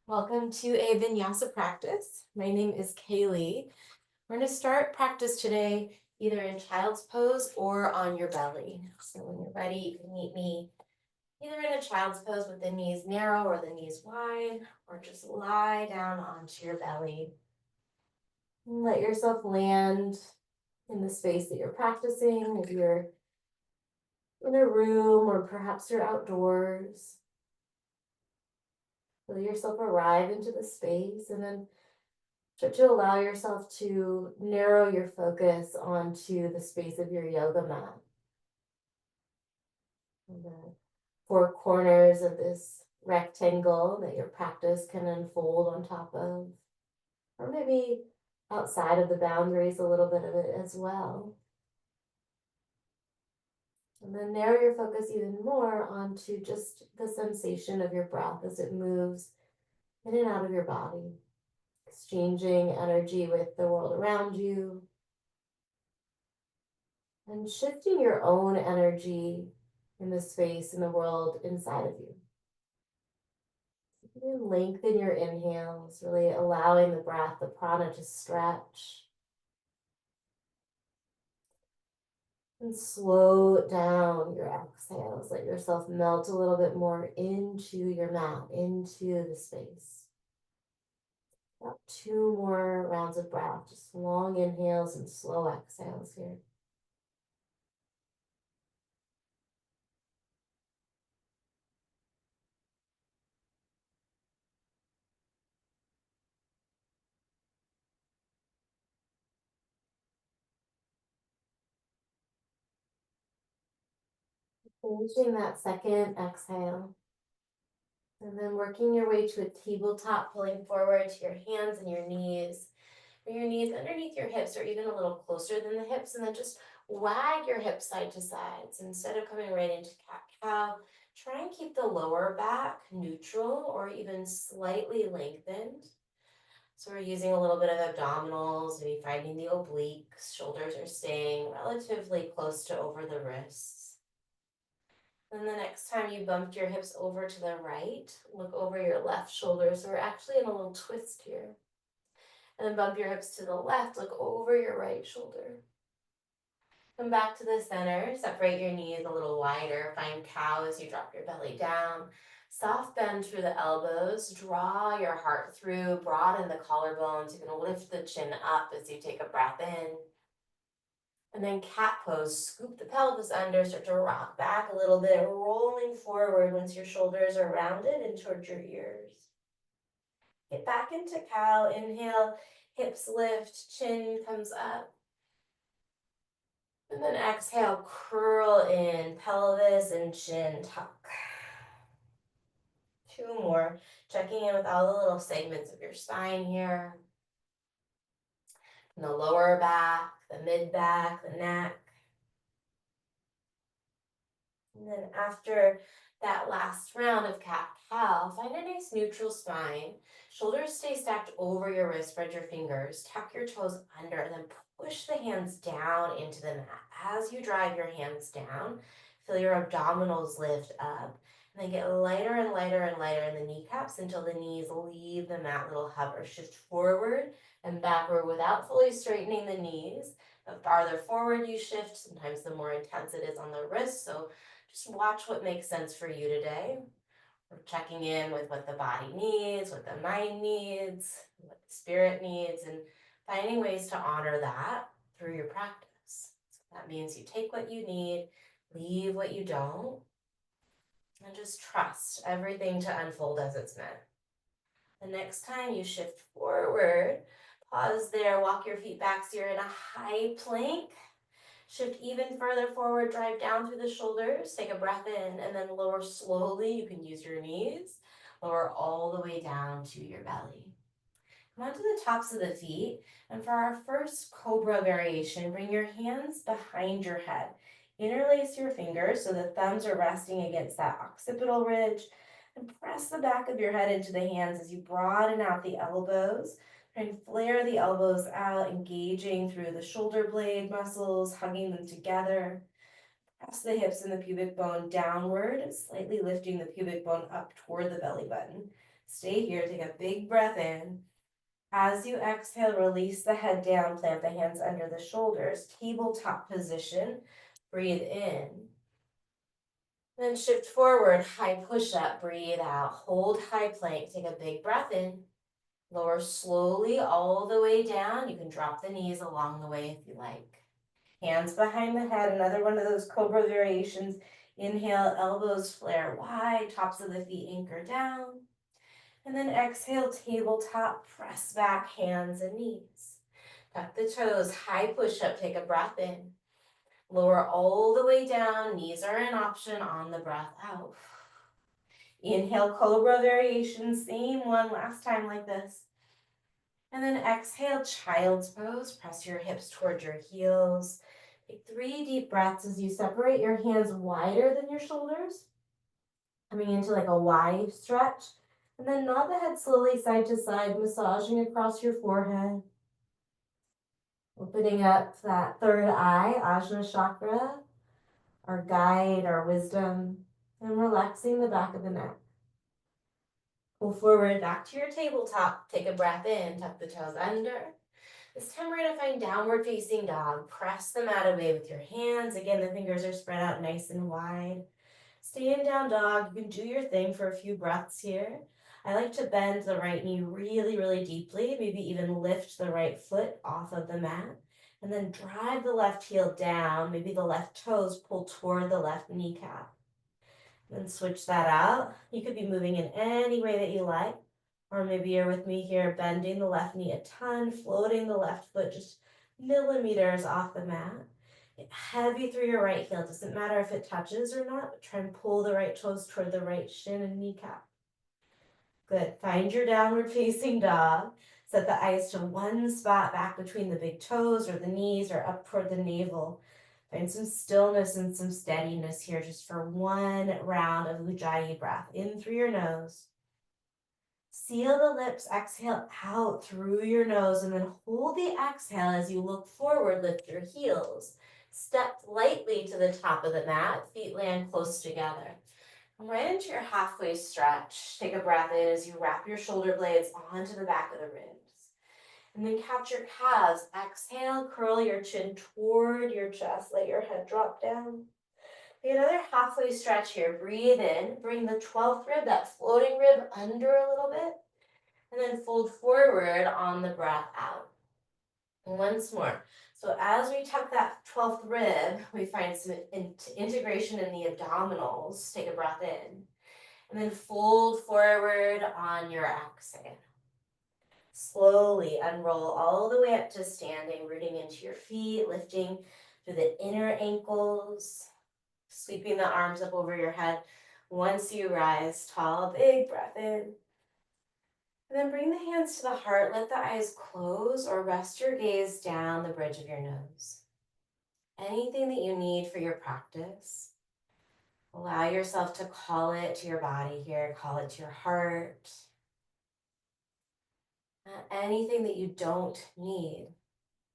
Welcome to a Vinyasa practice. My name is Kaylee. We're going to start practice today either in child's pose or on your belly. So when you're ready, you can meet me either in a child's pose with the knees narrow or the knees wide, or just lie down onto your belly. And let yourself land in the space that you're practicing. If you're in a room or perhaps you're outdoors, feel yourself arrive into the space and then start to allow yourself to narrow your focus onto the space of your yoga mat. And the four corners of this rectangle that your practice can unfold on top of, or maybe outside of the boundaries a little bit of it as well. And then narrow your focus even more onto just the sensation of your breath as it moves in and out of your body, exchanging energy with the world around you, and shifting your own energy in the space in the world inside of you. You lengthen your inhales, really allowing the breath, the prana, to stretch. And slow down your exhales. Let yourself melt a little bit more into your mat, into the space. About 2 more rounds of breath, just long inhales and slow exhales here. Finishing that second exhale. And then working your way to a tabletop, pulling forward to your hands and your knees. Bring your knees underneath your hips or even a little closer than the hips, and then just wag your hips side to side. So instead of coming right into cat-cow, try and keep the lower back neutral or even slightly lengthened. So we're using a little bit of abdominals, maybe finding the obliques. Shoulders are staying relatively close to over the wrists. Then the next time you bumped your hips over to the right, look over your left shoulder. So we're actually in a little twist here. And then bump your hips to the left, look over your right shoulder. Come back to the center, separate your knees a little wider, find cow as you drop your belly down. Soft bend through the elbows, draw your heart through, broaden the collarbones. You can lift the chin up as you take a breath in. And then cat pose, scoop the pelvis under, start to rock back a little bit, rolling forward once your shoulders are rounded and towards your ears. Get back into cow, inhale, hips lift, chin comes up. And then exhale, curl in, pelvis and chin tuck. 2 more, checking in with all the little segments of your spine here. And the lower back, the mid back, the neck. And then after that last round of cat-cow, find a nice neutral spine. Shoulders stay stacked over your wrist, spread your fingers, tuck your toes under, and then push the hands down into the mat. As you drive your hands down, feel your abdominals lift up, and then get lighter and lighter and lighter in the kneecaps until the knees leave the mat, little hover. Shift forward and backward without fully straightening the knees. The farther forward you shift, sometimes the more intense it is on the wrist, so just watch what makes sense for you today. We're checking in with what the body needs, what the mind needs, what the spirit needs, and finding ways to honor that through your practice. So that means you take what you need, leave what you don't, and just trust everything to unfold as it's meant. The next time you shift forward, pause there, walk your feet back so you're in a high plank. Shift even further forward, drive down through the shoulders, take a breath in, and then lower slowly. You can use your knees. Lower all the way down to your belly. Come onto the tops of the feet, and for our first cobra variation, bring your hands behind your head. Interlace your fingers so the thumbs are resting against that occipital ridge, and press the back of your head into the hands as you broaden out the elbows. Try and flare the elbows out, engaging through the shoulder blade muscles, hugging them together. Press the hips and the pubic bone downward, slightly lifting the pubic bone up toward the belly button. Stay here, take a big breath in. As you exhale, release the head down, plant the hands under the shoulders, tabletop position. Breathe in. Then shift forward, high push-up, breathe out. Hold high plank, take a big breath in. Lower slowly all the way down. You can drop the knees along the way if you like. Hands behind the head, another one of those cobra variations. Inhale, elbows flare wide, tops of the feet anchor down. And then exhale, tabletop, press back, hands and knees. Tuck the toes, high push-up, take a breath in. Lower all the way down, knees are an option on the breath out. Inhale, cobra variation, same one, last time like this. And then exhale, child's pose, press your hips towards your heels. Take 3 deep breaths as you separate your hands wider than your shoulders, coming into like a wide stretch. And then nod the head slowly side to side, massaging across your forehead. Opening up that third eye, Ajna chakra, our guide, our wisdom, and relaxing the back of the neck. Pull forward back to your tabletop. Take a breath in, tuck the toes under. This time we're going to find downward facing dog. Press the mat away with your hands. Again, the fingers are spread out nice and wide. Stay in down dog. You can do your thing for a few breaths here. I like to bend the right knee really, really deeply, maybe even lift the right foot off of the mat, and then drive the left heel down. Maybe the left toes pull toward the left kneecap. Then switch that out. You could be moving in any way that you like, or maybe you're with me here, bending the left knee a ton, floating the left foot just millimeters off the mat. Heavy through your right heel. Doesn't matter if it touches or not, but try and pull the right toes toward the right shin and kneecap. Good. Find your downward facing dog. Set the eyes to one spot back between the big toes or the knees or up toward the navel. Find some stillness and some steadiness here just for one round of Ujjayi breath. In through your nose. Seal the lips, exhale out through your nose, and then hold the exhale as you look forward, lift your heels. Step lightly to the top of the mat, feet land close together. Come right into your halfway stretch. Take a breath in as you wrap your shoulder blades onto the back of the ribs. And then catch your calves. Exhale, curl your chin toward your chest. Let your head drop down. Take another halfway stretch here. Breathe in. Bring the 12th rib, that floating rib, under a little bit. And then fold forward on the breath out. And once more. So as we tuck that 12th rib, we find some integration in the abdominals. Take a breath in. And then fold forward on your exhale. Slowly unroll all the way up to standing, rooting into your feet, lifting through the inner ankles, sweeping the arms up over your head. Once you rise tall, big breath in. And then bring the hands to the heart. Let the eyes close or rest your gaze down the bridge of your nose. Anything that you need for your practice, allow yourself to call it to your body here, call it to your heart. Anything that you don't need,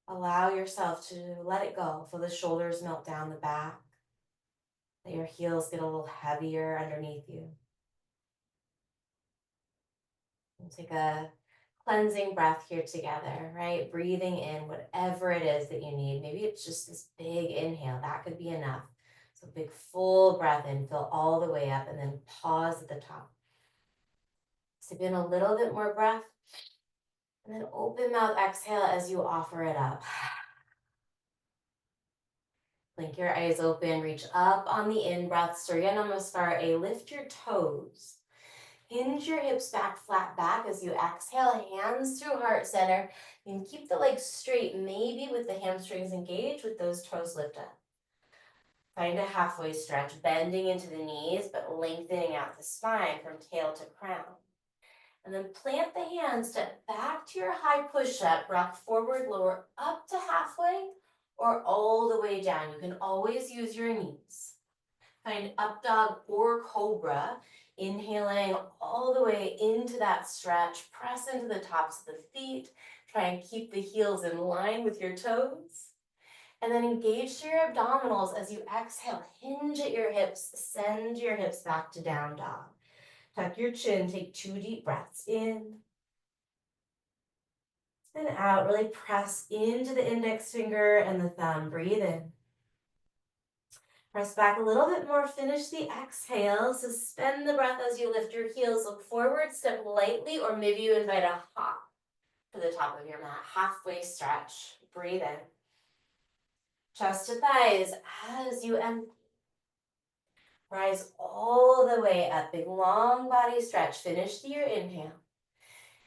allow yourself to let it go. Feel the shoulders melt down the back. Let your heels get a little heavier underneath you. We'll take a cleansing breath here together, right? Breathing in whatever it is that you need. Maybe it's just this big inhale. That could be enough. So big full breath in, fill all the way up, and then pause at the top. Sip in a little bit more breath. And then open mouth exhale as you offer it up. Blink your eyes open, reach up on the in-breath, Surya Namaskar, lift your toes. Hinge your hips back, flat back as you exhale, hands through heart center. You can keep the legs straight, maybe with the hamstrings engaged, with those toes lifted. Find a halfway stretch, bending into the knees, but lengthening out the spine from tail to crown. And then plant the hands, step back to your high push-up, rock forward, lower up to halfway, or all the way down. You can always use your knees. Find up dog or cobra, inhaling all the way into that stretch. Press into the tops of the feet. Try and keep the heels in line with your toes. And then engage through your abdominals as you exhale. Hinge at your hips, send your hips back to down dog. Tuck your chin, take 2 deep breaths in and out. Really press into the index finger and the thumb. Breathe in. Press back a little bit more. Finish the exhale. Suspend the breath as you lift your heels. Look forward, step lightly, or maybe you invite a hop to the top of your mat. Halfway stretch. Breathe in. Chest to thighs as you empty. Rise all the way up. Big long body stretch. Finish your inhale.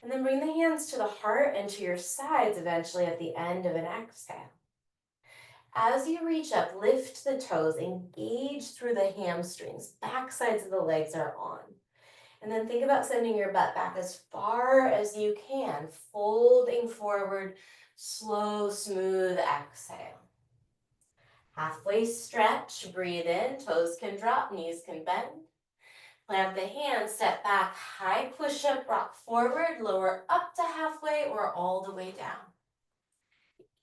And then bring the hands to the heart and to your sides eventually at the end of an exhale. As you reach up, lift the toes, engage through the hamstrings. Back sides of the legs are on. And then think about sending your butt back as far as you can, folding forward, slow, smooth exhale. Halfway stretch, breathe in, toes can drop, knees can bend. Plant the hands, step back, high push-up, rock forward, lower up to halfway or all the way down.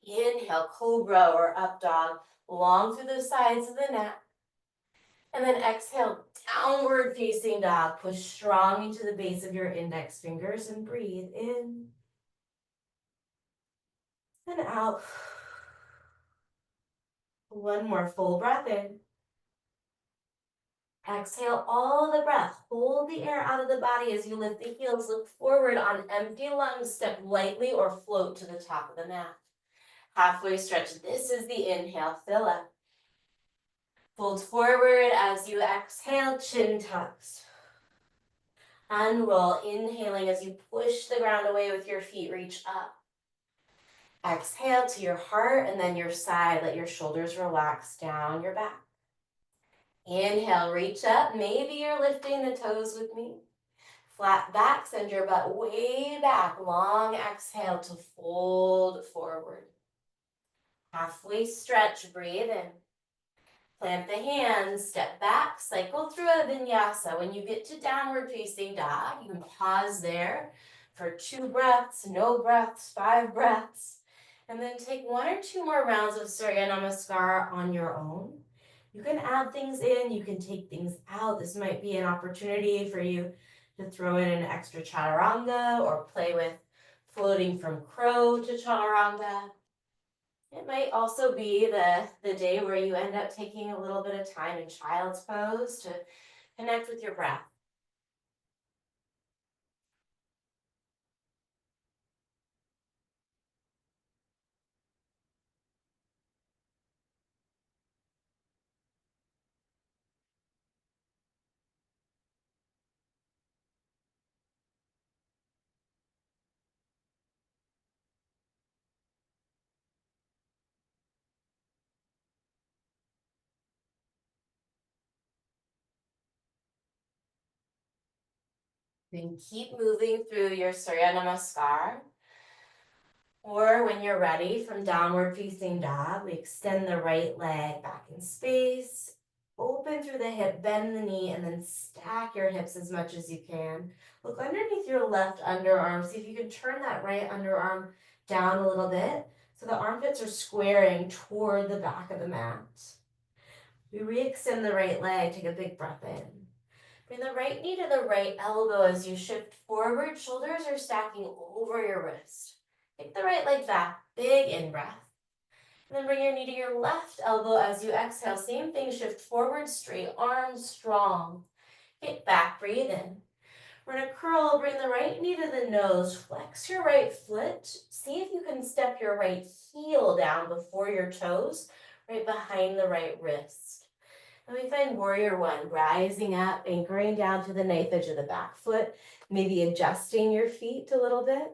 Inhale, cobra or up dog, long through the sides of the neck. And then exhale, downward facing dog. Push strong into the base of your index fingers and breathe in and out. One more full breath in. Exhale all the breath. Hold the air out of the body as you lift the heels. Look forward on empty lungs. Step lightly or float to the top of the mat. Halfway stretch. This is the inhale. Fill up. Fold forward as you exhale. Chin tucks. Unroll. Inhaling as you push the ground away with your feet. Reach up. Exhale to your heart and then your side. Let your shoulders relax down your back. Inhale, reach up. Maybe you're lifting the toes with me. Flat back, send your butt way back. Long exhale to fold forward. Halfway stretch, breathe in. Plant the hands, step back, cycle through a vinyasa. When you get to downward facing dog, you can pause there for 2 breaths, no breaths, 5 breaths. And then take 1 or 2 more rounds of Surya Namaskar on your own. You can add things in, you can take things out. This might be an opportunity for you to throw in an extra chaturanga or play with floating from crow to chaturanga. It might also be the day where you end up taking a little bit of time in child's pose to connect with your breath. Then keep moving through your Surya Namaskar. Or when you're ready, from downward facing dog, we extend the right leg back in space, open through the hip, bend the knee, and then stack your hips as much as you can. Look underneath your left underarm. See if you can turn that right underarm down a little bit so the armpits are squaring toward the back of the mat. We re-extend the right leg, take a big breath in. Bring the right knee to the right elbow as you shift forward. Shoulders are stacking over your wrist. Take the right leg back, big in-breath. And then bring your knee to your left elbow as you exhale. Same thing, shift forward, straight arms strong. Kick back, breathe in. We're gonna curl, bring the right knee to the nose, flex your right foot. See if you can step your right heel down before your toes, right behind the right wrist. And we find warrior 1, rising up, anchoring down to the knife edge of the back foot, maybe adjusting your feet a little bit.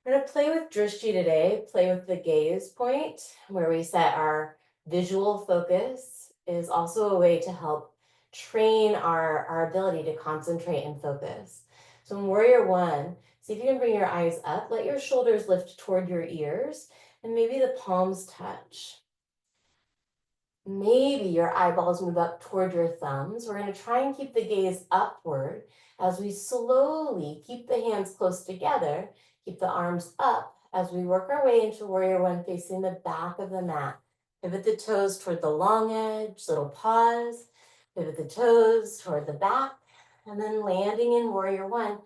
We're going to play with drishti today, play with the gaze point, where we set our visual focus is also a way to help train our ability to concentrate and focus. So in warrior 1, see if you can bring your eyes up, let your shoulders lift toward your ears, and maybe the palms touch. Maybe your eyeballs move up toward your thumbs. We're going to try and keep the gaze upward as we slowly keep the hands close together, keep the arms up as we work our way into warrior 1 facing the back of the mat. Pivot the toes toward the long edge, little pause. Pivot the toes toward the back. And then landing in warrior one,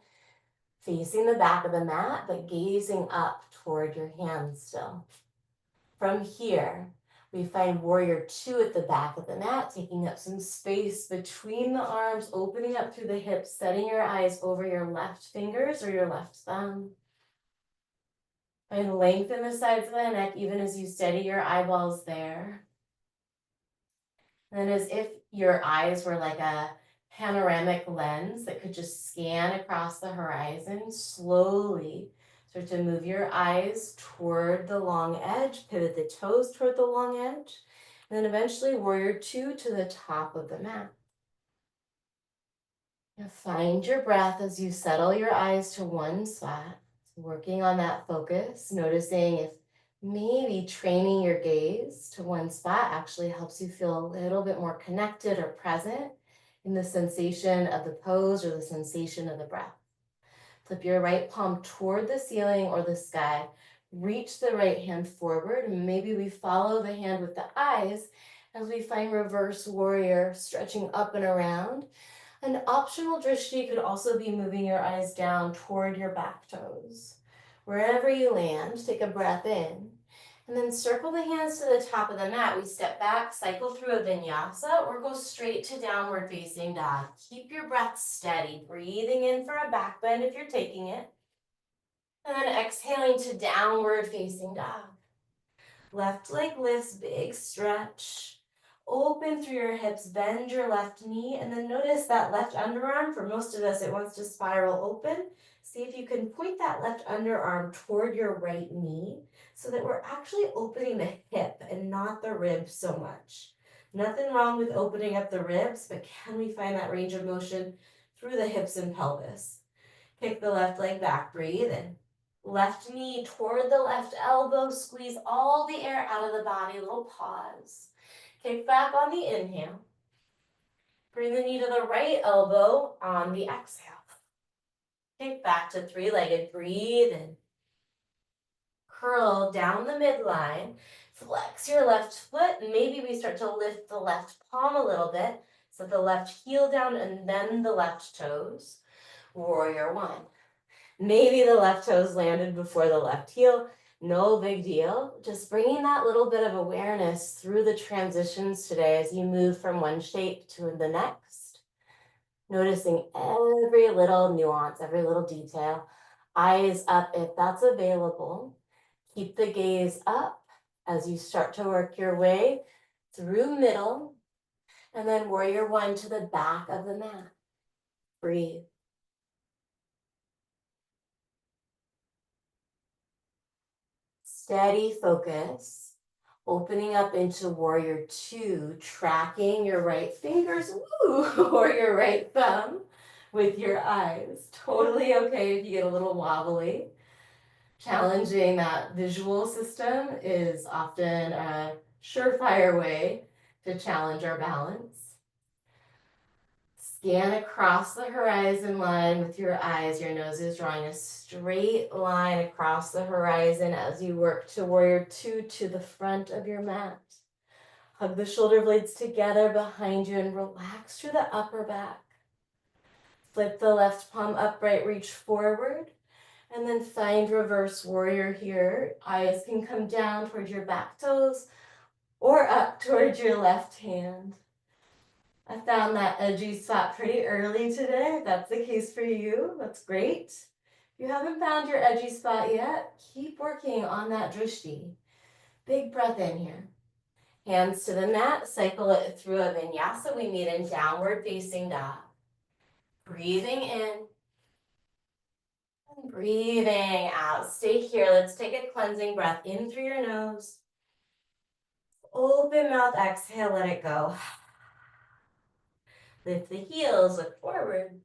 facing the back of the mat, but gazing up toward your hands still. From here, we find warrior two at the back of the mat, taking up some space between the arms, opening up through the hips, setting your eyes over your left fingers or your left thumb. And lengthen the sides of the neck even as you steady your eyeballs there. And then as if your eyes were like a panoramic lens that could just scan across the horizon, slowly start to move your eyes toward the long edge, pivot the toes toward the long edge, and then eventually warrior two to the top of the mat. Now find your breath as you settle your eyes to one spot, working on that focus, noticing if maybe training your gaze to one spot actually helps you feel a little bit more connected or present in the sensation of the pose or the sensation of the breath. Flip your right palm toward the ceiling or the sky. Reach the right hand forward, and maybe we follow the hand with the eyes as we find reverse warrior, stretching up and around. An optional drishti could also be moving your eyes down toward your back toes. Wherever you land, take a breath in, and then circle the hands to the top of the mat. We step back, cycle through a vinyasa, or go straight to downward facing dog. Keep your breath steady, breathing in for a back bend if you're taking it, and then exhaling to downward facing dog. Left leg lifts, big stretch. Open through your hips, bend your left knee, and then notice that left underarm. For most of us, it wants to spiral open. See if you can point that left underarm toward your right knee so that we're actually opening the hip and not the rib so much. Nothing wrong with opening up the ribs, but can we find that range of motion through the hips and pelvis? Kick the left leg back, breathe in. Left knee toward the left elbow, squeeze all the air out of the body, little pause. Kick back on the inhale. Bring the knee to the right elbow on the exhale. Kick back to three-legged, breathe in. Curl down the midline, flex your left foot, and maybe we start to lift the left palm a little bit, so the left heel down and then the left toes. Warrior one. Maybe the left toes landed before the left heel. No big deal. Just bringing that little bit of awareness through the transitions today as you move from one shape to the next. Noticing every little nuance, every little detail. Eyes up if that's available. Keep the gaze up as you start to work your way through middle. And then warrior one to the back of the mat. Breathe. Steady focus, opening up into warrior two, tracking your right fingers, or your right thumb with your eyes. Totally okay if you get a little wobbly. Challenging that visual system is often a surefire way to challenge our balance. Scan across the horizon line with your eyes. Your nose is drawing a straight line across the horizon as you work to warrior two to the front of your mat. Hug the shoulder blades together behind you and relax through the upper back. Flip the left palm upright, reach forward, and then find reverse warrior here. Eyes can come down towards your back toes or up towards your left hand. I found that edgy spot pretty early today. If that's the case for you, that's great. If you haven't found your edgy spot yet, keep working on that drishti. Big breath in here. Hands to the mat, cycle it through a vinyasa. We meet in downward facing dog. Breathing in and breathing out. Stay here. Let's take a cleansing breath in through your nose. Open mouth, exhale, let it go. Lift the heels, look forward.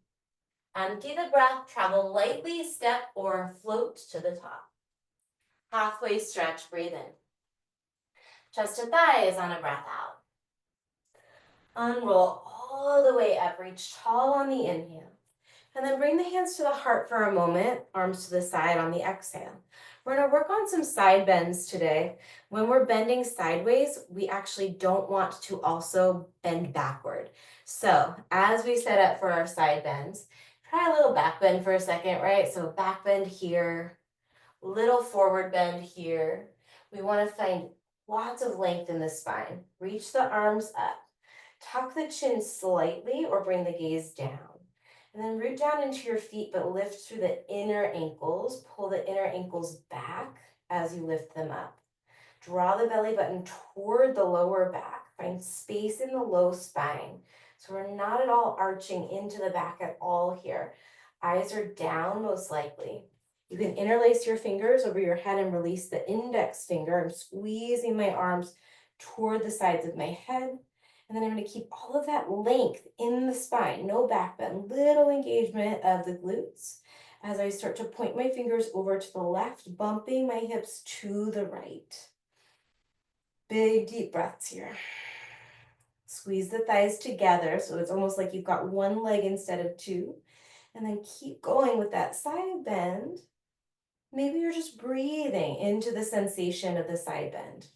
Empty the breath, travel lightly, step or float to the top. Halfway stretch, breathe in. Chest to thighs on a breath out. Unroll all the way up, reach tall on the inhale. And then bring the hands to the heart for a moment, arms to the side on the exhale. We're gonna work on some side bends today. When we're bending sideways, we actually don't want to also bend backward. So as we set up for our side bends, try a little back bend for a second, right? So back bend here, little forward bend here. We want to find lots of length in the spine. Reach the arms up. Tuck the chin slightly or bring the gaze down. And then root down into your feet, but lift through the inner ankles. Pull the inner ankles back as you lift them up. Draw the belly button toward the lower back. Find space in the low spine. So we're not at all arching into the back at all here. Eyes are down most likely. You can interlace your fingers over your head and release the index finger. I'm squeezing my arms toward the sides of my head. And then I'm going to keep all of that length in the spine, no back bend, little engagement of the glutes as I start to point my fingers over to the left, bumping my hips to the right. Big deep breaths here. Squeeze the thighs together so it's almost like you've got one leg instead of two. And then keep going with that side bend. Maybe you're just breathing into the sensation of the side bend.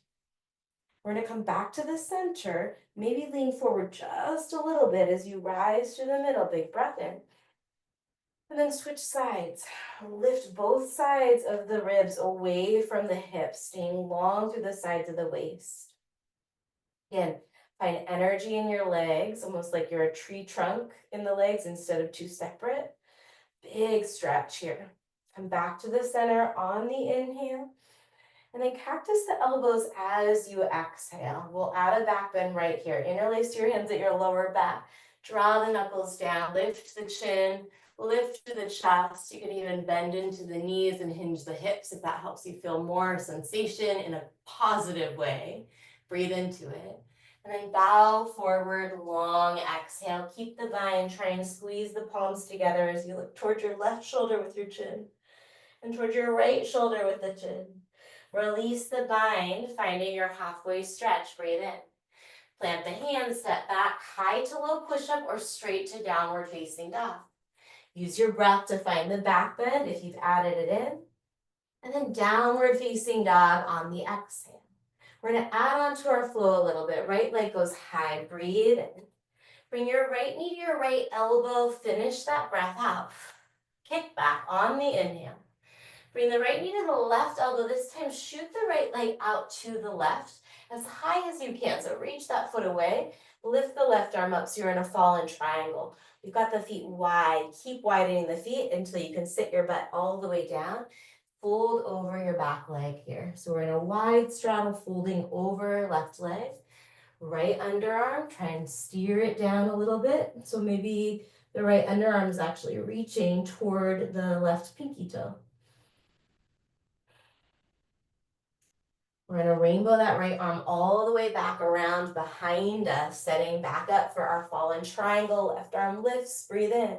We're going to come back to the center. Maybe lean forward just a little bit as you rise to the middle. Big breath in. And then switch sides. Lift both sides of the ribs away from the hips, staying long through the sides of the waist. Again, find energy in your legs, almost like you're a tree trunk in the legs instead of two separate. Big stretch here. Come back to the center on the inhale. And then cactus the elbows as you exhale. We'll add a back bend right here. Interlace your hands at your lower back. Draw the knuckles down. Lift the chin. Lift to the chest. You can even bend into the knees and hinge the hips if that helps you feel more sensation in a positive way. Breathe into it. And then bow forward, long exhale. Keep the bind. Try and squeeze the palms together as you look towards your left shoulder with your chin and towards your right shoulder with the chin. Release the bind, finding your halfway stretch. Breathe in. Plant the hands, step back, high to low push-up or straight to downward facing dog. Use your breath to find the back bend if you've added it in. And then downward facing dog on the exhale. We're going to add on to our flow a little bit. Right leg goes high. Breathe in. Bring your right knee to your right elbow. Finish that breath out. Kick back on the inhale. Bring the right knee to the left elbow. This time, shoot the right leg out to the left as high as you can. So reach that foot away. Lift the left arm up so you're in a fallen triangle. We've got the feet wide. Keep widening the feet until you can sit your butt all the way down. Fold over your back leg here. So we're in a wide straddle, folding over left leg. Right underarm, try and steer it down a little bit. So maybe the right underarm is actually reaching toward the left pinky toe. We're going to rainbow that right arm all the way back around behind us, setting back up for our fallen triangle. Left arm lifts, breathe in.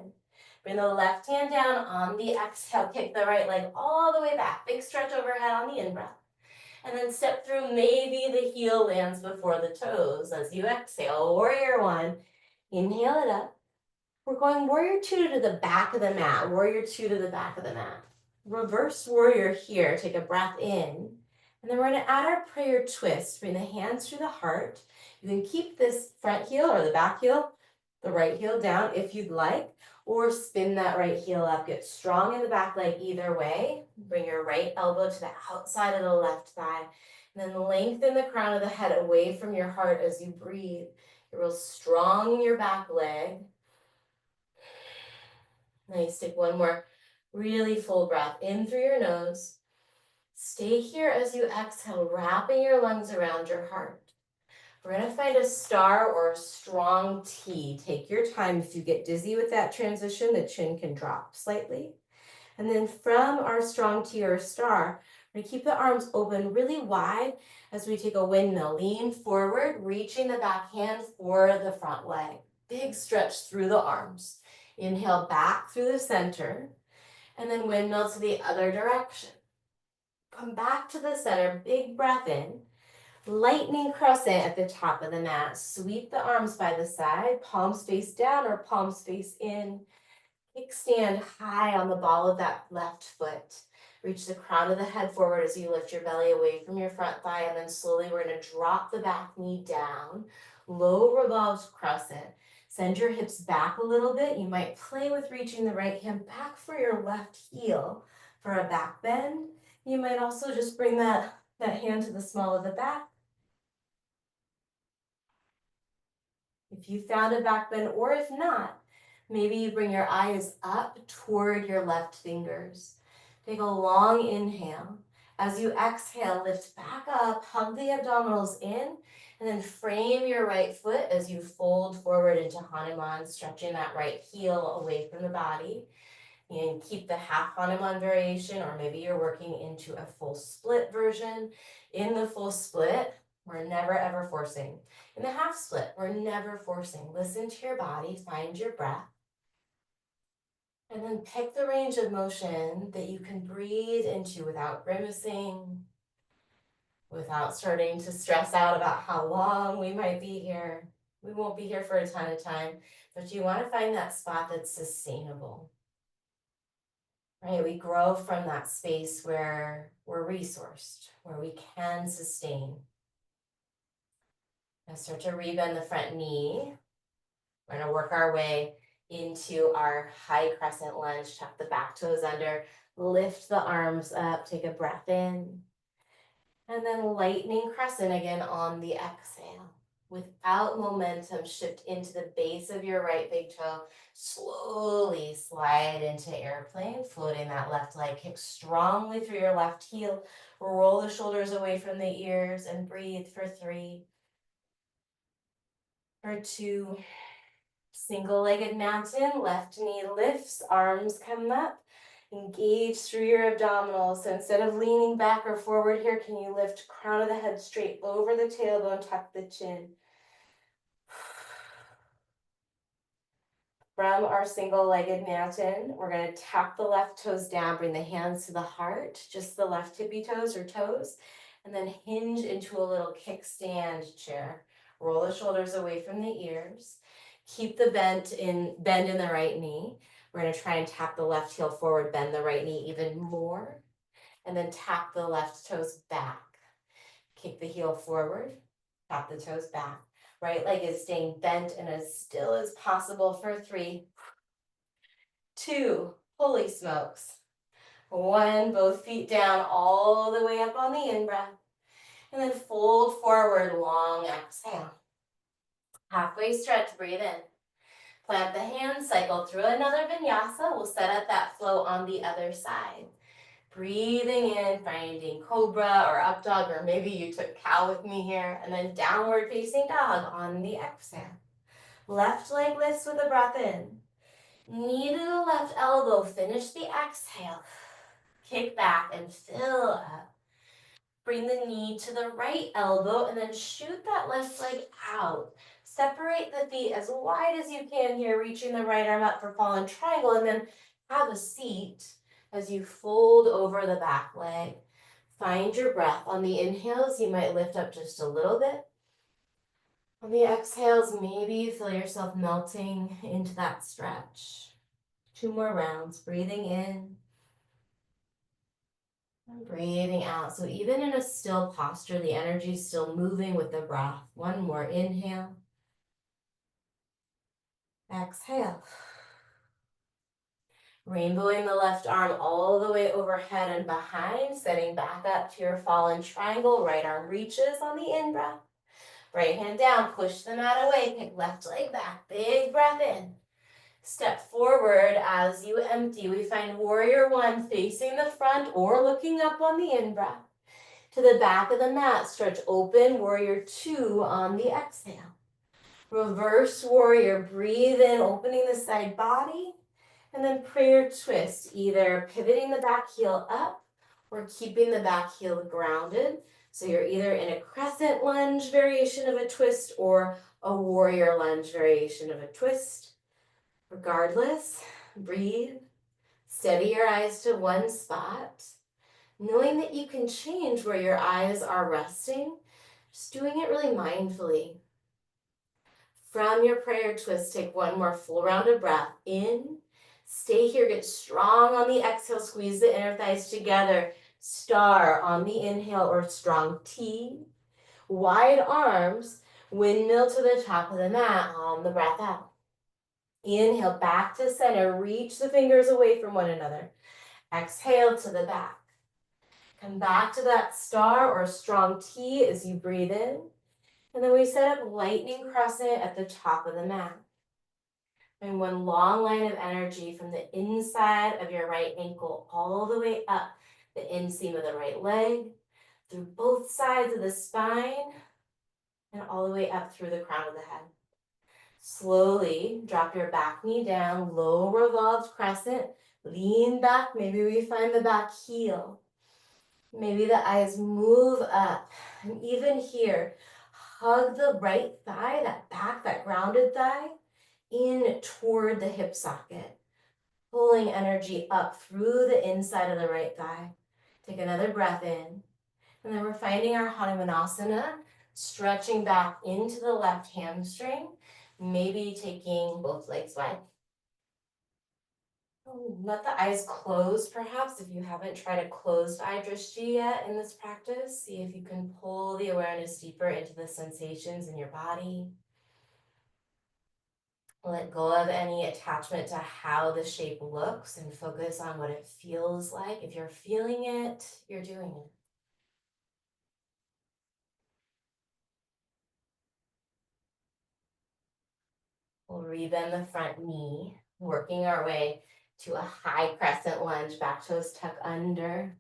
Bring the left hand down on the exhale. Kick the right leg all the way back. Big stretch overhead on the in-breath. And then step through, maybe the heel lands before the toes as you exhale. Warrior one, inhale it up. We're going warrior two to the back of the mat. Warrior two to the back of the mat. Reverse warrior here. Take a breath in. And then we're going to add our prayer twist. Bring the hands through the heart. You can keep this front heel or the back heel, the right heel down if you'd like, or spin that right heel up. Get strong in the back leg either way. Bring your right elbow to the outside of the left thigh. And then lengthen the crown of the head away from your heart as you breathe. You're real strong in your back leg. Nice. Take one more really full breath in through your nose. Stay here as you exhale, wrapping your lungs around your heart. We're going to find a star or a strong T. Take your time. If you get dizzy with that transition, the chin can drop slightly. And then from our strong T or star, we're going to keep the arms open really wide as we take a windmill. Lean forward, reaching the back hand for the front leg. Big stretch through the arms. Inhale back through the center, and then windmill to the other direction. Come back to the center, big breath in. Lightning crescent at the top of the mat. Sweep the arms by the side, palms face down or palms face in. Kickstand high on the ball of that left foot. Reach the crown of the head forward as you lift your belly away from your front thigh, and then slowly we're going to drop the back knee down. Low revolved crescent. Send your hips back a little bit. You might play with reaching the right hand back for your left heel for a back bend. You might also just bring that hand to the small of the back. If you found a back bend, or if not, maybe you bring your eyes up toward your left fingers. Take a long inhale. As you exhale, lift back up, hug the abdominals in, and then frame your right foot as you fold forward into Hanuman, stretching that right heel away from the body. And keep the half Hanuman variation, or maybe you're working into a full split version. In the full split, we're never ever forcing. In the half split, we're never forcing. Listen to your body, find your breath. And then pick the range of motion that you can breathe into without grimacing, without starting to stress out about how long we might be here. We won't be here for a ton of time, but you want to find that spot that's sustainable. Right? We grow from that space where we're resourced, where we can sustain. Now start to rebend the front knee. We're going to work our way into our high crescent lunge. Tuck the back toes under, lift the arms up, take a breath in. And then lightning crescent again on the exhale. Without momentum, shift into the base of your right big toe. Slowly slide into airplane, floating that left leg. Kick strongly through your left heel. Roll the shoulders away from the ears and breathe for 3. For 2. Single-legged mountain, left knee lifts, arms come up. Engage through your abdominals. So instead of leaning back or forward here, can you lift crown of the head straight over the tailbone, tuck the chin. From our single-legged mountain, we're going to tap the left toes down, bring the hands to the heart, just the left tippy toes or toes, and then hinge into a little kickstand chair. Roll the shoulders away from the ears. Keep the bend in the right knee. We're going to try and tap the left heel forward, bend the right knee even more, and then tap the left toes back. Kick the heel forward, tap the toes back. Right leg is staying bent and as still as possible for 3, 2, holy smokes. 1, both feet down all the way up on the in-breath. And then fold forward, long exhale. Halfway stretch, breathe in. Plant the hands, cycle through another vinyasa. We'll set up that flow on the other side. Breathing in, finding cobra or up dog, or maybe you took cow with me here, and then downward facing dog on the exhale. Left leg lifts with a breath in. Knee to the left elbow, finish the exhale. Kick back and fill up. Bring the knee to the right elbow and then shoot that left leg out. Separate the feet as wide as you can here, reaching the right arm up for fallen triangle, and then have a seat as you fold over the back leg. Find your breath. On the inhales, you might lift up just a little bit. On the exhales, maybe you feel yourself melting into that stretch. 2 more rounds, breathing in and breathing out. So even in a still posture, the energy is still moving with the breath. 1 more inhale. Exhale. Rainbowing the left arm all the way overhead and behind, setting back up to your fallen triangle. Right arm reaches on the in-breath. Right hand down, push the mat away, pick left leg back. Big breath in. Step forward as you empty. We find warrior 1 facing the front or looking up on the in-breath. To the back of the mat, stretch open, warrior 2 on the exhale. Reverse warrior, breathe in, opening the side body. And then prayer twist, either pivoting the back heel up or keeping the back heel grounded. So you're either in a crescent lunge variation of a twist or a warrior lunge variation of a twist. Regardless, breathe, steady your eyes to one spot, knowing that you can change where your eyes are resting, just doing it really mindfully. From your prayer twist, take 1 more full round of breath in. Stay here, get strong on the exhale, squeeze the inner thighs together. Star on the inhale or strong T. Wide arms, windmill to the top of the mat on the breath out. Inhale back to center. Reach the fingers away from one another. Exhale to the back. Come back to that star or strong T as you breathe in. And then we set up lightning crescent at the top of the mat. And one long line of energy from the inside of your right ankle all the way up the inseam of the right leg, through both sides of the spine, and all the way up through the crown of the head. Slowly drop your back knee down, low revolved crescent, lean back, maybe we find the back heel. Maybe the eyes move up, and even here, hug the right thigh, that back, that grounded thigh, in toward the hip socket, pulling energy up through the inside of the right thigh. Take another breath in, and then we're finding our Hanumanasana, stretching back into the left hamstring, maybe taking both legs wide. Let the eyes close, perhaps, if you haven't tried a closed eye drishti yet in this practice. See if you can pull the awareness deeper into the sensations in your body. Let go of any attachment to how the shape looks and focus on what it feels like. If you're feeling it, you're doing it. We'll rebend the front knee, working our way to a high crescent lunge, back toes tuck under.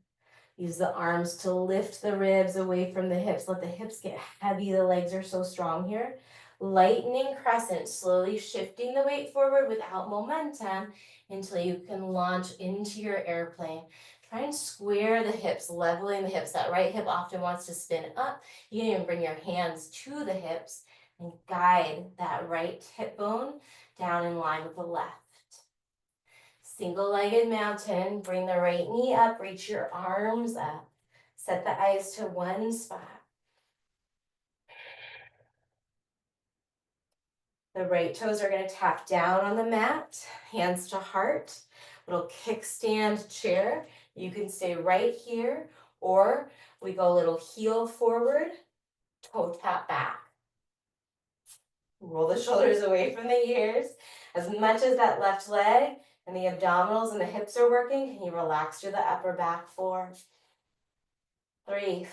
Use the arms to lift the ribs away from the hips. Let the hips get heavy. The legs are so strong here. Lightning crescent, slowly shifting the weight forward without momentum until you can launch into your airplane. Try and square the hips, leveling the hips. That right hip often wants to spin up. You can even bring your hands to the hips and guide that right hip bone down in line with the left. Single-legged mountain, bring the right knee up, reach your arms up. Set the eyes to one spot. The right toes are going to tap down on the mat, hands to heart. Little kickstand chair. You can stay right here, or we go a little heel forward, toe tap back. Roll the shoulders away from the ears. As much as that left leg and the abdominals and the hips are working, can you relax through the upper back? 4, 3,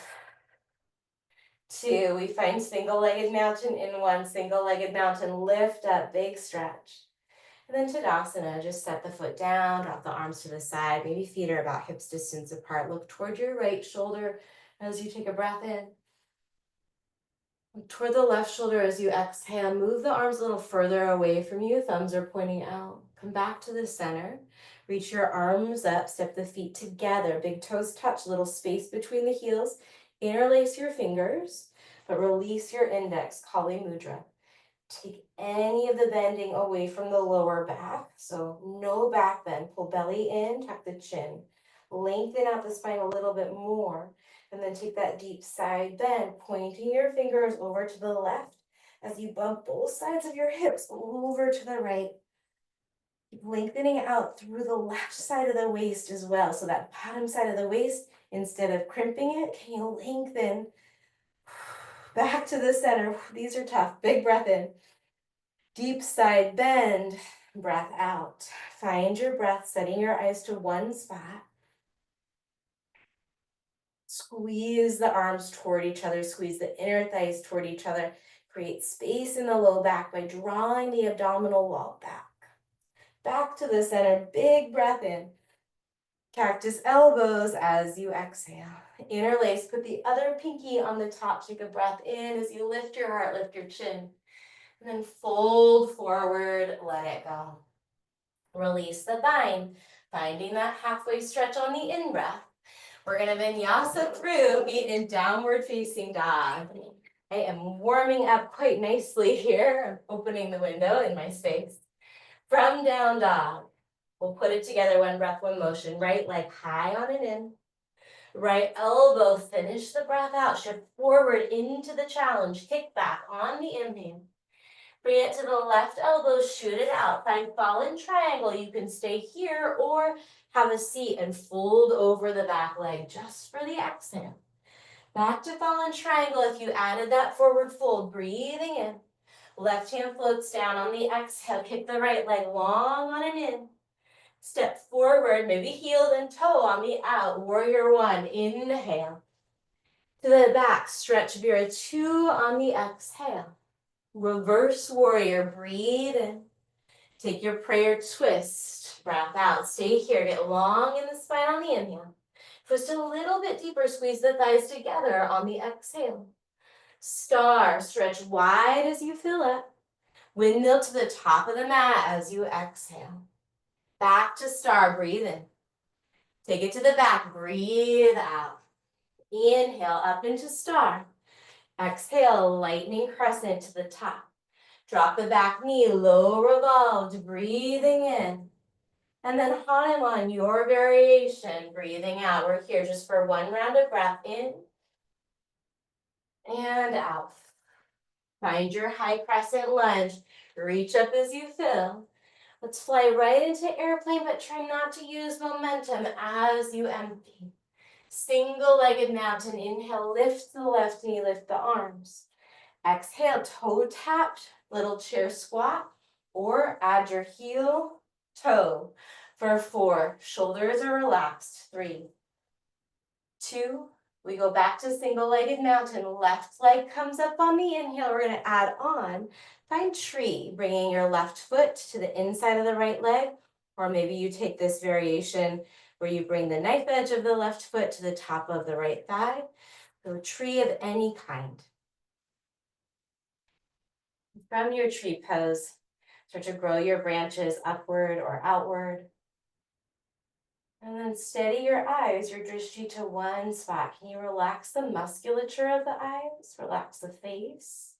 2. We find single-legged mountain in 1, single-legged mountain, lift up, big stretch. And then Tadasana, just set the foot down, drop the arms to the side, maybe feet are about hips distance apart. Look toward your right shoulder as you take a breath in. Toward the left shoulder as you exhale, move the arms a little further away from you, thumbs are pointing out. Come back to the center, reach your arms up, step the feet together, big toes touch, little space between the heels, interlace your fingers, but release your index, Kali Mudra. Take any of the bending away from the lower back, so no back bend, pull belly in, tuck the chin, lengthen out the spine a little bit more. And then take that deep side bend, pointing your fingers over to the left as you bump both sides of your hips over to the right. Keep lengthening out through the left side of the waist as well. So that bottom side of the waist, instead of crimping it, can you lengthen back to the center? These are tough. Big breath in. Deep side bend, breath out. Find your breath, setting your eyes to one spot. Squeeze the arms toward each other, squeeze the inner thighs toward each other. Create space in the low back by drawing the abdominal wall back. Back to the center, big breath in. Cactus elbows as you exhale. Interlace, put the other pinky on the top, take a breath in as you lift your heart, lift your chin. And then fold forward, let it go. Release the bind, finding that halfway stretch on the in-breath. We're going to vinyasa through, meet in downward facing dog. I am warming up quite nicely here. I'm opening the window in my space. From down dog, we'll put it together, one breath, one motion. Right leg high on an in. Right elbow, finish the breath out. Shift forward into the challenge. Kick back on the inhale. Bring it to the left elbow, shoot it out. Find fallen triangle. You can stay here or have a seat and fold over the back leg just for the exhale. Back to fallen triangle. If you added that forward fold, breathing in. Left hand floats down on the exhale. Kick the right leg long on an in. Step forward, maybe heel and toe on the out. Warrior one, inhale. To the back, stretch Vira two on the exhale. Reverse warrior, breathe in. Take your prayer twist, breath out. Stay here, get long in the spine on the inhale. Twist a little bit deeper, squeeze the thighs together on the exhale. Star, stretch wide as you fill up. Windmill to the top of the mat as you exhale. Back to star, breathe in. Take it to the back, breathe out. Inhale, up into star. Exhale, lightning crescent to the top. Drop the back knee, low revolved, breathing in. And then Hanuman, your variation, breathing out. We're here just for one round of breath in and out. Find your high crescent lunge. Reach up as you fill. Let's fly right into airplane, but try not to use momentum as you empty. Single-legged mountain. Inhale, lift the left knee, lift the arms. Exhale, toe tapped, little chair squat, or add your heel, toe. For 4, shoulders are relaxed. 3, 2, we go back to single-legged mountain. Left leg comes up on the inhale. We're gonna add on. Find tree, bringing your left foot to the inside of the right leg, or maybe you take this variation where you bring the knife edge of the left foot to the top of the right thigh. So tree of any kind. From your tree pose, start to grow your branches upward or outward. And then steady your eyes, your drishti to one spot. Can you relax the musculature of the eyes? Relax the face.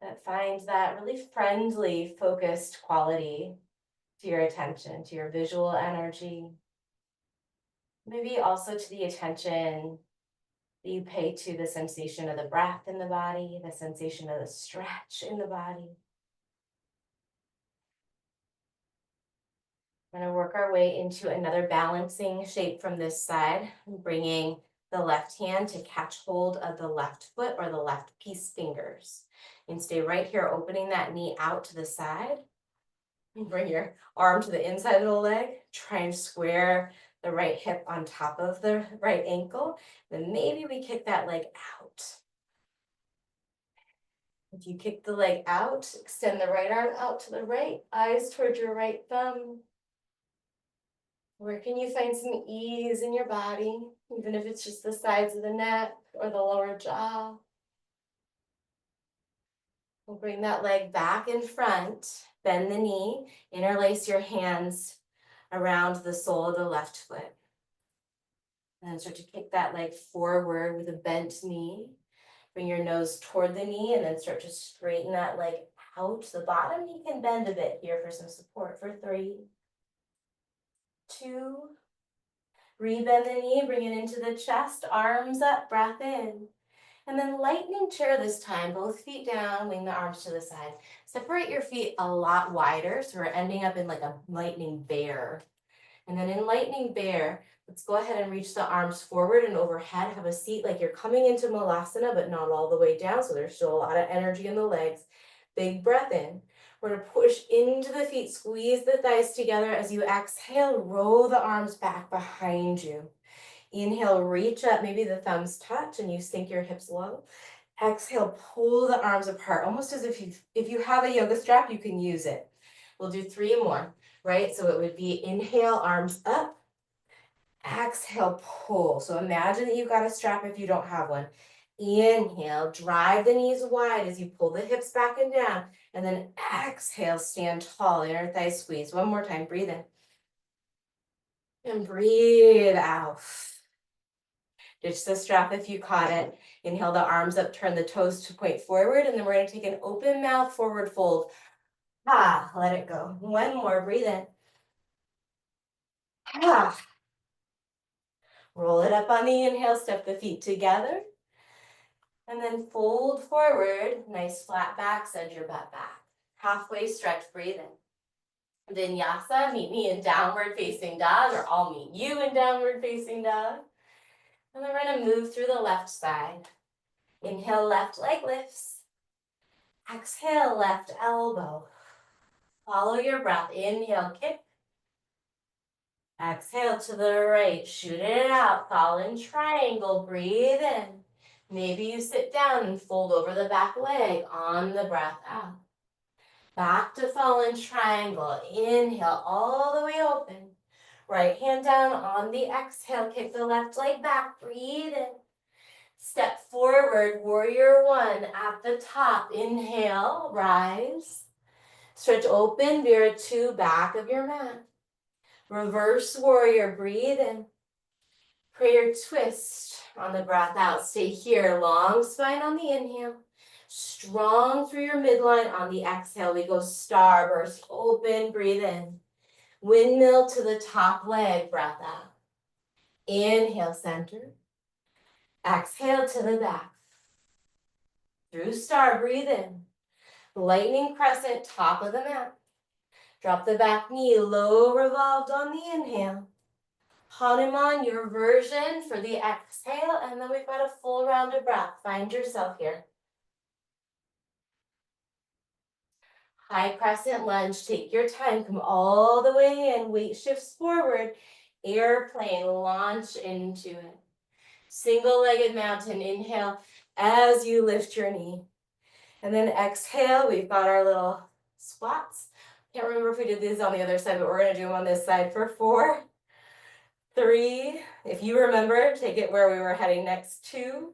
That finds that really friendly, focused quality to your attention, to your visual energy. Maybe also to the attention that you pay to the sensation of the breath in the body, the sensation of the stretch in the body. We're going to work our way into another balancing shape from this side, bringing the left hand to catch hold of the left foot or the left piece fingers. And stay right here, opening that knee out to the side. Bring your arm to the inside of the leg. Try and square the right hip on top of the right ankle. Then maybe we kick that leg out. If you kick the leg out, extend the right arm out to the right, eyes towards your right thumb. Where can you find some ease in your body, even if it's just the sides of the neck or the lower jaw? We'll bring that leg back in front, bend the knee, interlace your hands around the sole of the left foot. And then start to kick that leg forward with a bent knee. Bring your nose toward the knee and then start to straighten that leg out. The bottom knee can bend a bit here for some support for 3, 2, rebend the knee, bring it into the chest, arms up, breath in. And then lightning chair this time, both feet down, wing the arms to the side. Separate your feet a lot wider, so we're ending up in like a lightning bear. And then in lightning bear, let's go ahead and reach the arms forward and overhead. Have a seat like you're coming into Malasana, but not all the way down, so there's still a lot of energy in the legs. Big breath in. We're gonna push into the feet, squeeze the thighs together. As you exhale, roll the arms back behind you. Inhale, reach up, maybe the thumbs touch and you sink your hips low. Exhale, pull the arms apart, almost as if you have a yoga strap, you can use it. We'll do 3 more, right? So it would be inhale, arms up. Exhale, pull. So imagine that you've got a strap if you don't have one. Inhale, drive the knees wide as you pull the hips back and down. And then exhale, stand tall, inner thigh squeeze. One more time, breathe in. And breathe out. Ditch the strap if you caught it. Inhale the arms up, turn the toes to point forward, and then we're going to take an open mouth forward fold. Let it go. One more, breathe in. Roll it up on the inhale, step the feet together. And then fold forward, nice flat back, send your butt back. Halfway stretch, breathe in. Vinyasa, meet me in downward facing dog, or I'll meet you in downward facing dog. And then we're gonna move through the left side. Inhale, left leg lifts. Exhale, left elbow. Follow your breath. Inhale, kick. Exhale to the right, shoot it out, fallen triangle, breathe in. Maybe you sit down and fold over the back leg on the breath out. Back to fallen triangle, inhale all the way open. Right hand down on the exhale, kick the left leg back, breathe in. Step forward, warrior one at the top, inhale, rise. Stretch open, Viratu, back of your mat. Reverse warrior, breathe in. Prayer twist on the breath out. Stay here, long spine on the inhale. Strong through your midline on the exhale. We go starburst, open, breathe in. Windmill to the top leg, breath out. Inhale, center. Exhale to the back. Through star, breathe in. Lightning crescent, top of the mat. Drop the back knee, low revolved on the inhale. Hanuman, your version for the exhale, and then we've got a full round of breath. Find yourself here. High crescent lunge, take your time, come all the way in, weight shifts forward, airplane, launch into it. Single-legged mountain, inhale as you lift your knee. And then exhale, we've got our little squats. Can't remember if we did these on the other side, but we're gonna do them on this side for 4, 3, if you remember, take it where we were heading next, 2,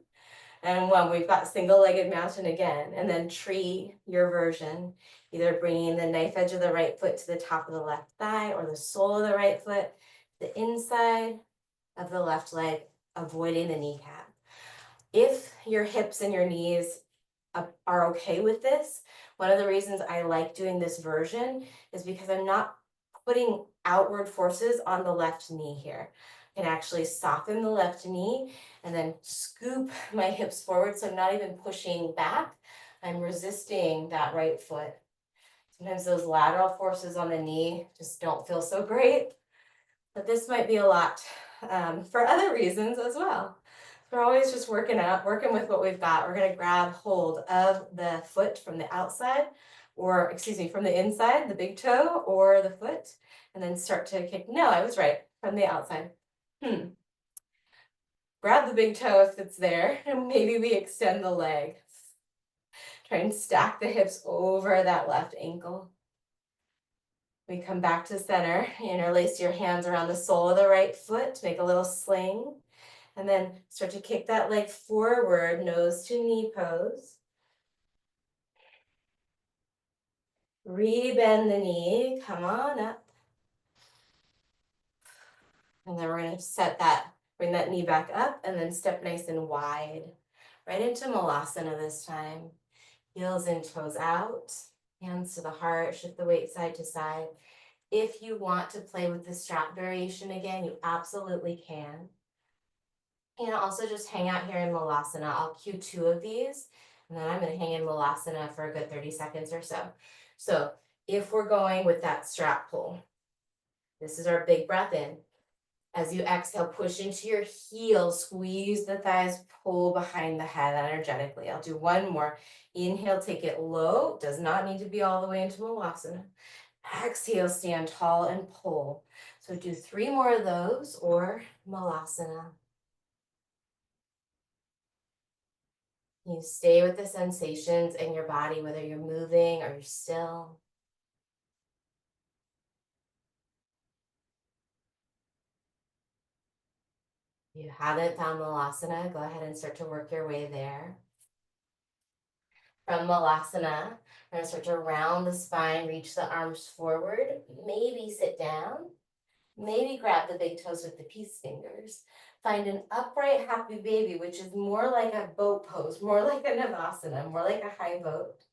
and 1. We've got single-legged mountain again, and then tree, your version. Either bringing the knife edge of the right foot to the top of the left thigh or the sole of the right foot, the inside of the left leg, avoiding the kneecap. If your hips and your knees are okay with this, one of the reasons I like doing this version is because I'm not putting outward forces on the left knee here. I can actually soften the left knee and then scoop my hips forward, so I'm not even pushing back. I'm resisting that right foot. Sometimes those lateral forces on the knee just don't feel so great, but this might be a lot for other reasons as well. We're always just working with what we've got. We're gonna grab hold of the foot from the outside, or excuse me, from the inside, the big toe or the foot, and then start to kick. No, I was right, from the outside. Grab the big toe if it's there, and maybe we extend the leg. Try and stack the hips over that left ankle. We come back to center, interlace your hands around the sole of the right foot, make a little sling, and then start to kick that leg forward, nose to knee pose. Rebend the knee, come on up. And then we're gonna bring that knee back up and then step nice and wide, right into Malasana this time. Heels and toes out, hands to the heart, shift the weight side to side. If you want to play with the strap variation again, you absolutely can. And also just hang out here in Malasana. I'll cue 2 of these, and then I'm gonna hang in Malasana for a good 30 seconds or so. So if we're going with that strap pull, this is our big breath in. As you exhale, push into your heels, squeeze the thighs, pull behind the head energetically. I'll do one more. Inhale, take it low. Does not need to be all the way into Malasana. Exhale, stand tall and pull. So do 3 more of those or Malasana. You stay with the sensations in your body, whether you're moving or you're still. If you haven't found Malasana, go ahead and start to work your way there. From Malasana, we're going to start to round the spine, reach the arms forward, maybe sit down, maybe grab the big toes with the peace fingers. Find an upright happy baby, which is more like a boat pose, more like a Navasana, more like a high boat.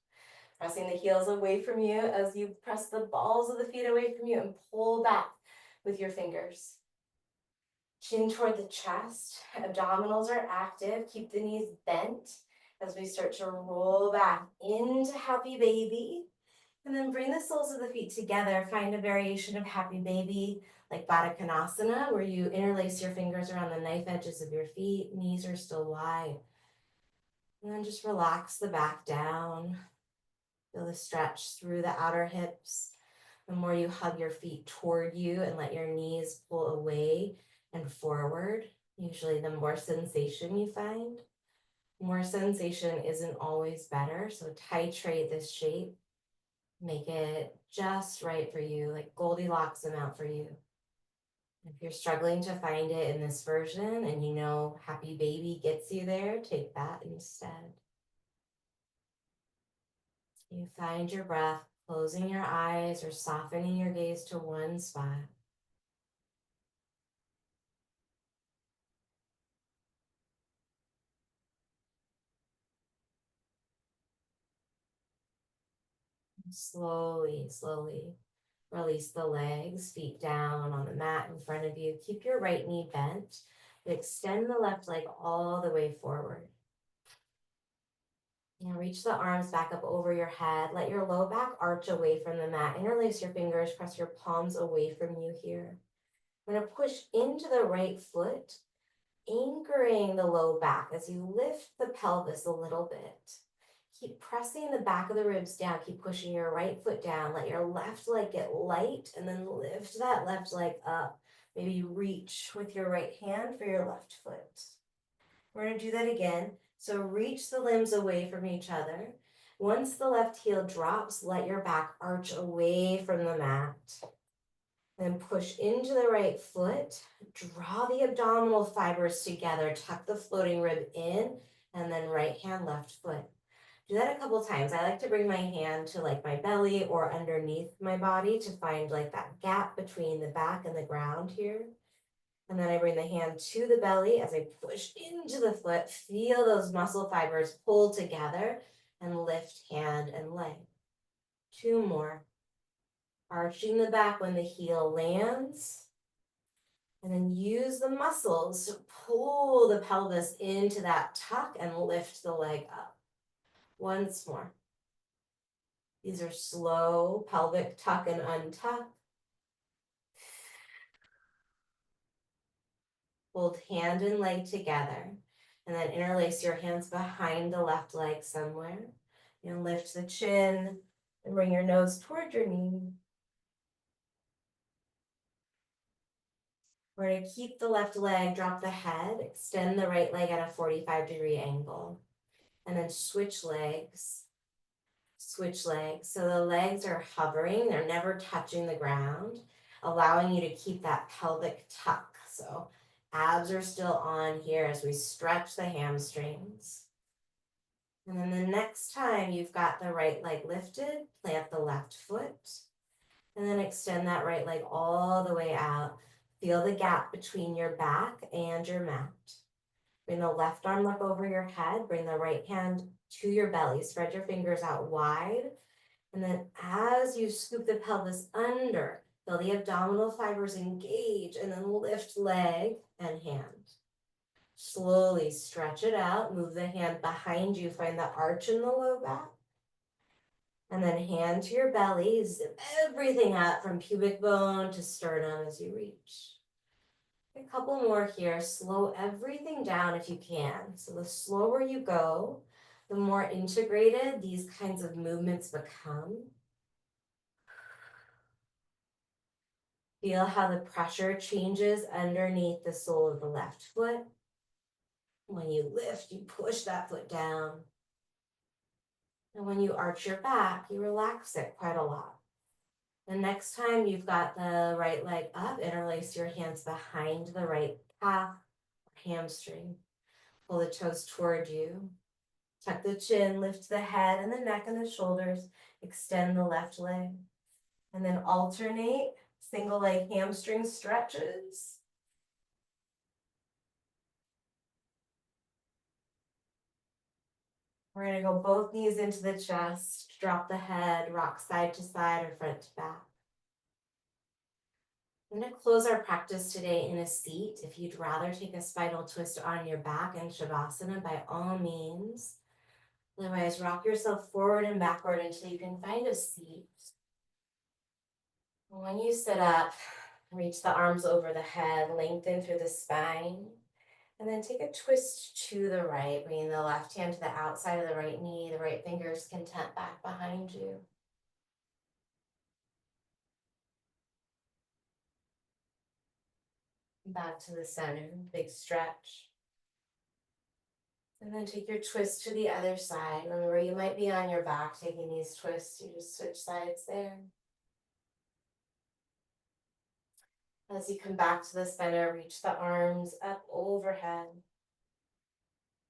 Pressing the heels away from you as you press the balls of the feet away from you and pull back with your fingers. Chin toward the chest, abdominals are active, keep the knees bent as we start to roll back into happy baby. And then bring the soles of the feet together, find a variation of happy baby like Baddha Konasana, where you interlace your fingers around the knife edges of your feet, knees are still wide. And then just relax the back down. Feel the stretch through the outer hips. The more you hug your feet toward you and let your knees pull away and forward, usually the more sensation you find. More sensation isn't always better, so titrate this shape. Make it just right for you, like Goldilocks amount for you. If you're struggling to find it in this version and you know Happy Baby gets you there, take that instead. You find your breath, closing your eyes or softening your gaze to one spot. Slowly, slowly release the legs, feet down on the mat in front of you. Keep your right knee bent, but extend the left leg all the way forward. Now reach the arms back up over your head. Let your low back arch away from the mat. Interlace your fingers, press your palms away from you here. I'm going to push into the right foot, anchoring the low back as you lift the pelvis a little bit. Keep pressing the back of the ribs down. Keep pushing your right foot down. Let your left leg get light and then lift that left leg up. Maybe you reach with your right hand for your left foot. We're going to do that again. So reach the limbs away from each other. Once the left heel drops, let your back arch away from the mat. Then push into the right foot. Draw the abdominal fibers together. Tuck the floating rib in, and then right hand, left foot. Do that a couple times. I like to bring my hand to like my belly or underneath my body to find like that gap between the back and the ground here. And then I bring the hand to the belly as I push into the foot. Feel those muscle fibers pull together and lift hand and leg. 2 more. Arching the back when the heel lands. And then use the muscles to pull the pelvis into that tuck and lift the leg up. Once more. These are slow pelvic tuck and untuck. Hold hand and leg together. And then interlace your hands behind the left leg somewhere. And lift the chin and bring your nose toward your knee. We're going to keep the left leg, drop the head, extend the right leg at a 45-degree angle. And then switch legs. Switch legs. So the legs are hovering, they're never touching the ground, allowing you to keep that pelvic tuck. So abs are still on here as we stretch the hamstrings. And then the next time you've got the right leg lifted, plant the left foot. And then extend that right leg all the way out. Feel the gap between your back and your mat. Bring the left arm up over your head. Bring the right hand to your belly. Spread your fingers out wide. And then as you scoop the pelvis under, feel the abdominal fibers engage and then lift leg and hand. Slowly stretch it out. Move the hand behind you. Find the arch in the low back. And then hand to your belly. Zip everything up from pubic bone to sternum as you reach. A couple more here. Slow everything down if you can. So the slower you go, the more integrated these kinds of movements become. Feel how the pressure changes underneath the sole of the left foot. When you lift, you push that foot down. And when you arch your back, you relax it quite a lot. The next time you've got the right leg up, interlace your hands behind the right calf or hamstring. Pull the toes toward you. Tuck the chin, lift the head and the neck and the shoulders. Extend the left leg. And then alternate single leg hamstring stretches. We're going to go both knees into the chest, drop the head, rock side to side or front to back. I'm going to close our practice today in a seat. If you'd rather take a spinal twist on your back in Shavasana, by all means. Otherwise, rock yourself forward and backward until you can find a seat. When you sit up, reach the arms over the head, lengthen through the spine. And then take a twist to the right, bringing the left hand to the outside of the right knee, the right fingers content back behind you. Back to the center, big stretch. And then take your twist to the other side. Remember, you might be on your back taking these twists. You just switch sides there. As you come back to the center, reach the arms up overhead.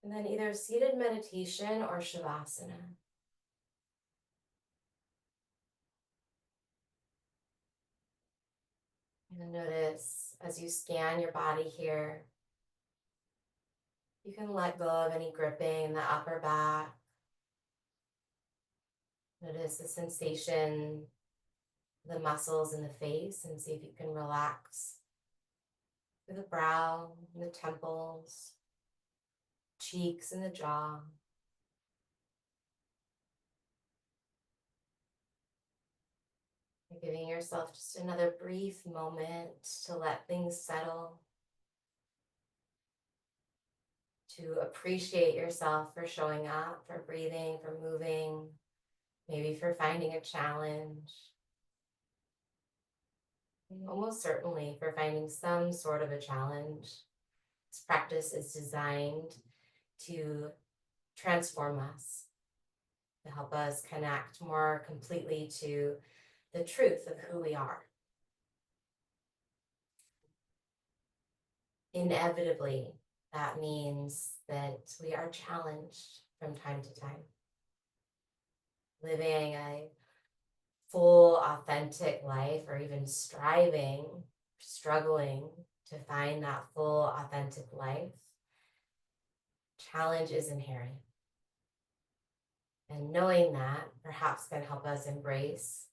And then either seated meditation or shavasana. And notice as you scan your body here, you can let go of any gripping in the upper back. Notice the sensation, the muscles in the face, and see if you can relax through the brow, and the temples, cheeks, and the jaw. You're giving yourself just another brief moment to let things settle, to appreciate yourself for showing up, for breathing, for moving, maybe for finding a challenge. Almost certainly for finding some sort of a challenge. This practice is designed to transform us, to help us connect more completely to the truth of who we are. Inevitably, that means that we are challenged from time to time. Living a full, authentic life, or even striving, struggling to find that full, authentic life, challenge is inherent. And knowing that perhaps can help us embrace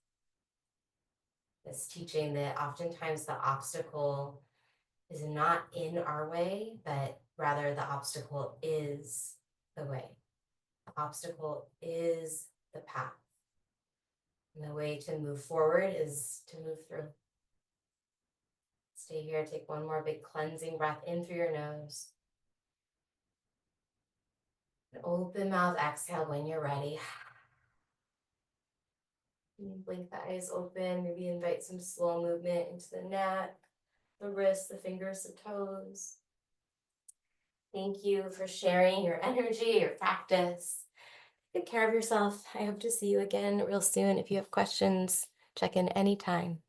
this teaching that oftentimes the obstacle is not in our way, but rather the obstacle is the way. The obstacle is the path. And the way to move forward is to move through. Stay here, take one more big cleansing breath in through your nose. And open mouth, exhale when you're ready. Blink the eyes open, maybe invite some slow movement into the neck, the wrists, the fingers, the toes. Thank you for sharing your energy, your practice. Take care of yourself. I hope to see you again real soon. If you have questions, check in anytime.